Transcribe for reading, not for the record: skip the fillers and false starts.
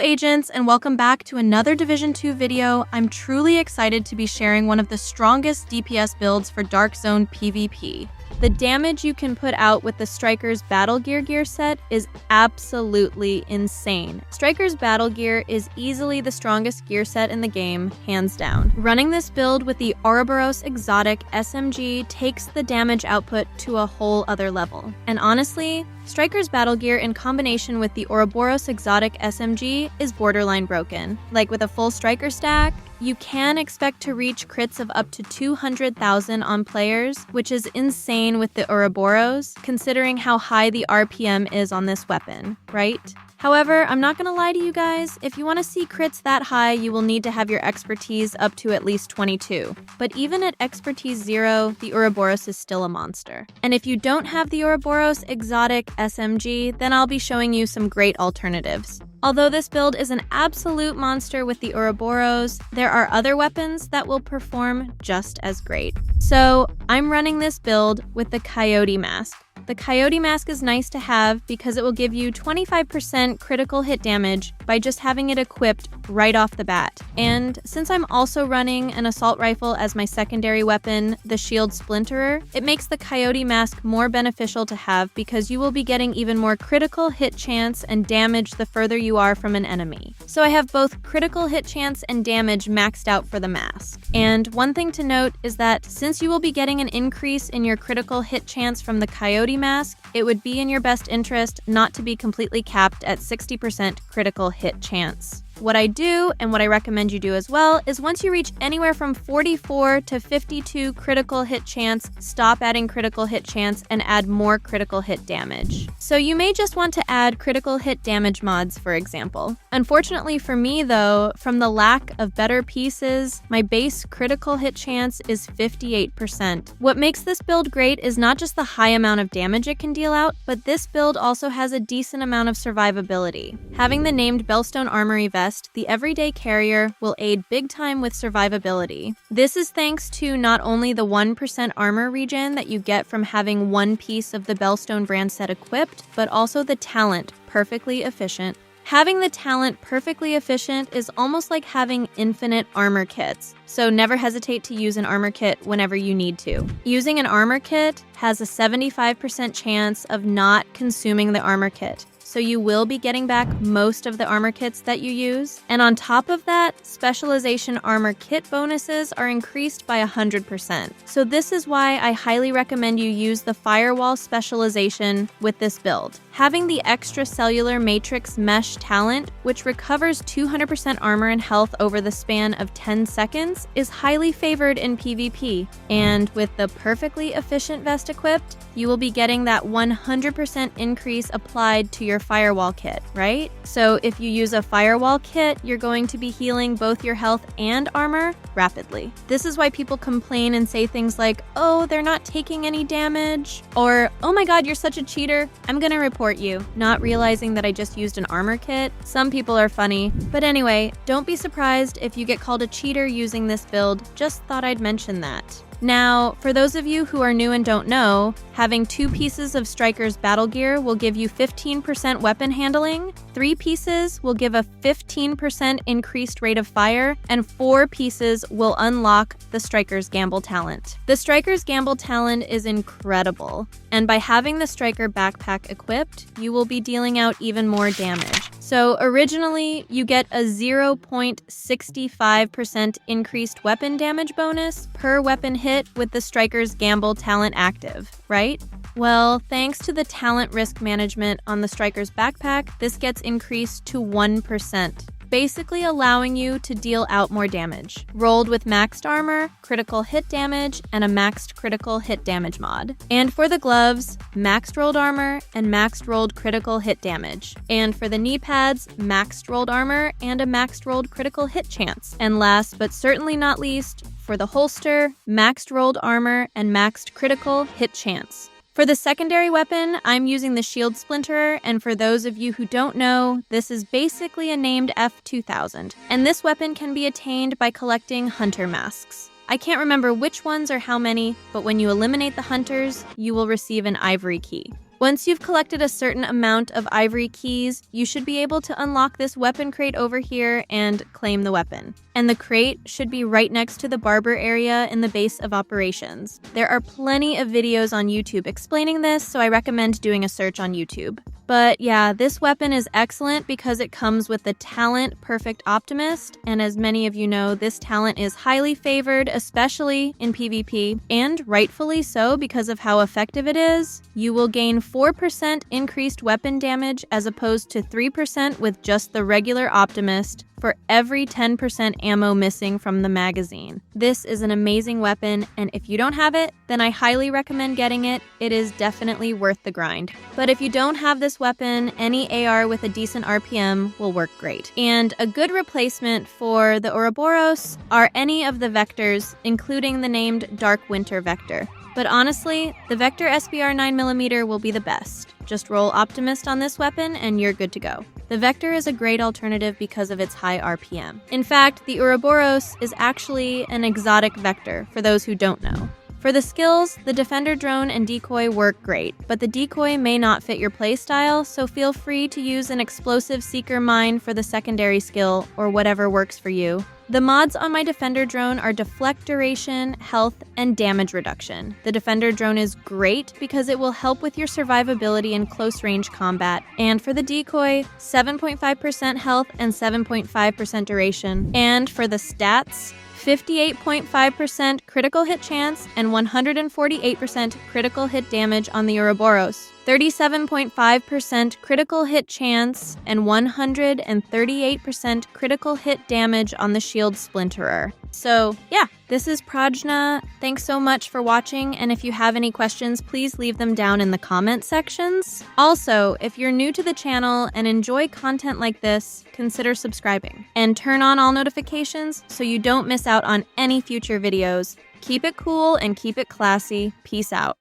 agents, and welcome back to another Division 2 video. I'm truly excited to be sharing one of the strongest DPS builds for Dark Zone PvP. The damage you can put out with the Striker's battlegear gear set is absolutely insane. Striker's battlegear is easily the strongest gear set in the game, hands down. Running this build with the Ouroboros exotic SMG takes the damage output to a whole other level. And honestly, Striker's battlegear in combination with the Ouroboros exotic SMG is borderline broken. Like with a full Striker stack, you can expect to reach crits of up to 200,000 on players, which is insane with the Ouroboros, considering how high the RPM is on this weapon, right? However, I'm not gonna lie to you guys, if you want to see crits that high, you will need to have your expertise up to at least 22. But even at expertise 0, the Ouroboros is still a monster. And if you don't have the Ouroboros exotic SMG, then I'll be showing you some great alternatives. Although this build is an absolute monster with the Ouroboros, there are other weapons that will perform just as great. So I'm running this build with the Coyote Mask. The Coyote Mask is nice to have because it will give you 25% critical hit damage by just having it equipped right off the bat. And since I'm also running an assault rifle as my secondary weapon, the Shield Splinterer, it makes the Coyote Mask more beneficial to have because you will be getting even more critical hit chance and damage the further you are from an enemy. So I have both critical hit chance and damage maxed out for the mask. And one thing to note is that since you will be getting an increase in your critical hit chance from the Coyote Mask, it would be in your best interest not to be completely capped at 60% critical hit chance. What I do, and what I recommend you do as well, is once you reach anywhere from 44 to 52 critical hit chance, stop adding critical hit chance and add more critical hit damage. So you may just want to add critical hit damage mods, for example. Unfortunately for me though, from the lack of better pieces, my base critical hit chance is 58%. What makes this build great is not just the high amount of damage it can deal out, but this build also has a decent amount of survivability. Having the named Bellstone Armory vest, the everyday carrier will aid big time with survivability. This is thanks to not only the 1% armor regen that you get from having one piece of the Bellstone brand set equipped, but also the talent, Perfectly Efficient. Having the talent Perfectly Efficient is almost like having infinite armor kits, so never hesitate to use an armor kit whenever you need to. Using an armor kit has a 75% chance of not consuming the armor kit, so you will be getting back most of the armor kits that you use. And on top of that, specialization armor kit bonuses are increased by 100%. So this is why I highly recommend you use the firewall specialization with this build. Having the extracellular matrix mesh talent, which recovers 200% armor and health over the span of 10 seconds, is highly favored in PvP. And with the Perfectly Efficient vest equipped, you will be getting that 100% increase applied to your firewall kit, right? So if you use a firewall kit, you're going to be healing both your health and armor rapidly. This is why people complain and say things like, oh, they're not taking any damage, or oh my god, you're such a cheater, I'm gonna report you, not realizing that I just used an armor kit. Some people are funny. But anyway, don't be surprised if you get called a cheater using this build, just thought I'd mention that. Now, for those of you who are new and don't know, having 2 pieces of Striker's battlegear will give you 15% weapon handling, 3 pieces will give a 15% increased rate of fire, and 4 pieces will unlock the Striker's Gamble talent. The Striker's Gamble talent is incredible, and by having the Striker backpack equipped, you will be dealing out even more damage. So originally, you get a 0.65% increased weapon damage bonus per weapon hit with the Striker's Gamble talent active, right? Well, thanks to the talent risk management on the Striker's backpack, this gets increased to 1%. Basically allowing you to deal out more damage, rolled with maxed armor, critical hit damage, and a maxed critical hit damage mod. And for the gloves, maxed rolled armor and maxed rolled critical hit damage. And for the knee pads, maxed rolled armor and a maxed rolled critical hit chance. And last but certainly not least, for the holster, maxed rolled armor and maxed critical hit chance. For the secondary weapon, I'm using the Shield Splinterer, and for those of you who don't know, this is basically a named F2000, and this weapon can be attained by collecting hunter masks. I can't remember which ones or how many, but when you eliminate the hunters, you will receive an ivory key. Once you've collected a certain amount of ivory keys, you should be able to unlock this weapon crate over here and claim the weapon. And the crate should be right next to the barber area in the base of operations. There are plenty of videos on YouTube explaining this, so I recommend doing a search on YouTube. But yeah, this weapon is excellent because it comes with the talent Perfect Optimist, and as many of you know, this talent is highly favored, especially in PvP, and rightfully so because of how effective it is. You will gain 4% increased weapon damage as opposed to 3% with just the regular Optimist for every 10% ammo missing from the magazine. This is an amazing weapon, and if you don't have it, then I highly recommend getting it. It is definitely worth the grind. But if you don't have this weapon, any AR with a decent RPM will work great. And a good replacement for the Ouroboros are any of the vectors, including the named Dark Winter Vector. But honestly, the Vector SBR 9mm will be the best. Just roll Optimist on this weapon and you're good to go. The Vector is a great alternative because of its high RPM. In fact, the Ouroboros is actually an exotic Vector, for those who don't know. For the skills, the Defender Drone and Decoy work great, but the Decoy may not fit your playstyle, so feel free to use an Explosive Seeker Mine for the secondary skill, or whatever works for you. The mods on my Defender Drone are Deflect Duration, Health, and Damage Reduction. The Defender Drone is great because it will help with your survivability in close-range combat. And for the Decoy, 7.5% health and 7.5% duration. And for the stats, 58.5% critical hit chance and 148% critical hit damage on the Ouroboros, 37.5% critical hit chance and 138% critical hit damage on the Shield Splinterer. So yeah, this is Prajna. Thanks so much for watching, and if you have any questions, please leave them down in the comment sections. Also, if you're new to the channel and enjoy content like this, consider subscribing. And turn on all notifications so you don't miss out on any future videos. Keep it cool and keep it classy. Peace out.